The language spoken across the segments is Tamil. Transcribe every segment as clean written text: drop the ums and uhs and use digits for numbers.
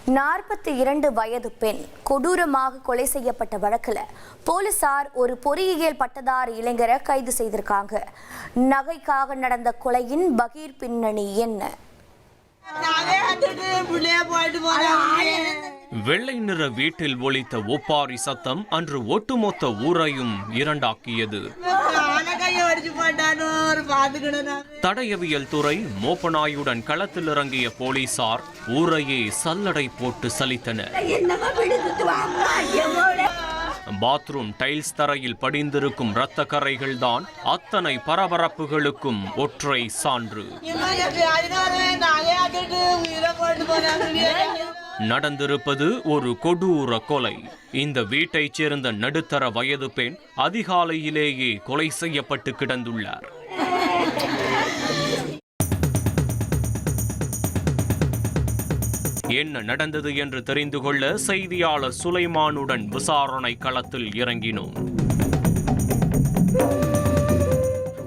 42 வயது பெண் கொடூரமாக கொலை செய்யப்பட்ட வழக்கில் போலீசார் ஒரு பொறியியல் பட்டதாரி இளைஞரை கைது செய்திருக்காங்க. நகைக்காக நடந்த கொலையின் பகீர் பின்னணி என்ன? வெள்ளை நிற வீட்டில் ஒலித்த ஒப்பாரி சத்தம் அன்று ஒட்டுமொத்த ஊரையும் இரண்டாக்கியது. தடயவியல் துறை மோப்பனாயுடன் களத்தில் இறங்கிய போலீசார் ஊரையே சல்லடை போட்டு சலித்தனர். பாத்ரூம் டைல்ஸ் தரையில் படிந்திருக்கும் இரத்த கரைகள் தான் அத்தனை பரபரப்புகளுக்கும் ஒற்றை சான்று. நடந்திருப்பது ஒரு கொடூர கொலை. இந்த வீட்டைச் சேர்ந்த நடுத்தர வயது பெண் அதிகாலையிலேயே கொலை செய்யப்பட்டு கிடந்துள்ளார். என்ன நடந்தது என்று தெரிந்து கொள்ள செய்தியாளர் சுலைமானுடன் விசாரணை களத்தில் இறங்கினோம்.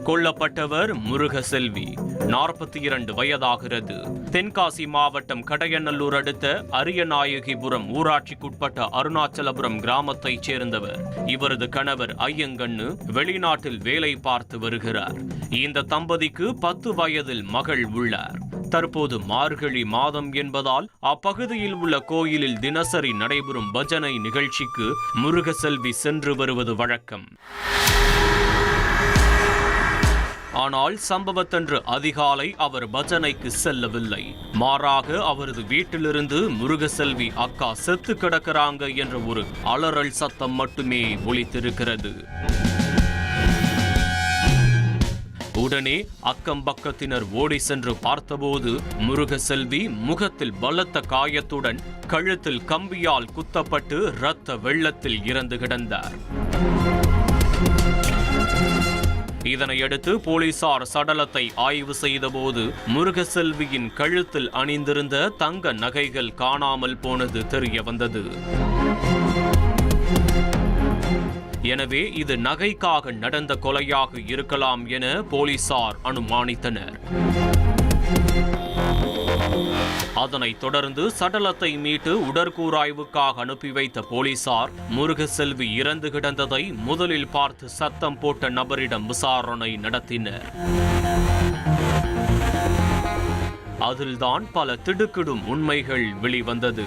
கொல்லப்பட்டவர் முருகசெல்வி, 42 வயதாகிறது. தென்காசி மாவட்டம் கடையநல்லூர் அடுத்த அரியநாயகிபுரம் ஊராட்சிக்குட்பட்ட அருணாச்சலபுரம் கிராமத்தைச் சேர்ந்தவர். இவரது கணவர் ஐயங்கண்ணு வெளிநாட்டில் வேலை பார்த்து வருகிறார். இந்த தம்பதிக்கு 10 வயதில் மகள் உள்ளார். தற்போது மார்கழி மாதம் என்பதால் அப்பகுதியில் உள்ள கோயிலில் தினசரி நடைபெறும் பஜனை நிகழ்ச்சிக்கு முருகசெல்வி சென்று வருவது வழக்கம். ஆனால் சம்பவத்தன்று அதிகாலை அவர் பஜனைக்கு செல்லவில்லை. மாறாக அவரது வீட்டிலிருந்து முருகசெல்வி அக்கா செத்து கிடக்கிறாங்க என்ற ஒரு அலறல் சத்தம் மட்டுமே ஒலித்திருக்கிறது. உடனே அக்கம் பக்கத்தினர் ஓடி சென்று பார்த்தபோது முருகசெல்வி முகத்தில் பலத்த காயத்துடன் கழுத்தில் கம்பியால் குத்தப்பட்டு இரத்த வெள்ளத்தில் இறந்து கிடந்தார். இதனையடுத்து போலீசார் சடலத்தை ஆய்வு செய்தபோது முருகசெல்வியின் கழுத்தில் அணிந்திருந்த தங்க நகைகள் காணாமல் போனது தெரிய வந்தது. எனவே இது நகைக்காக நடந்த கொலையாக இருக்கலாம் என போலீசார் அனுமானித்தனர். அதனைத் தொடர்ந்து சடலத்தை மீட்டு உடற்கூராய்வுக்காக அனுப்பி வைத்த போலீசார் முருகசெல்வி இறந்து கிடந்ததை முதலில் பார்த்து சத்தம் போட்ட நபரிடம் விசாரணை நடத்தினர். அதில்தான் பல திடுக்கிடும் உண்மைகள் வெளிவந்தது.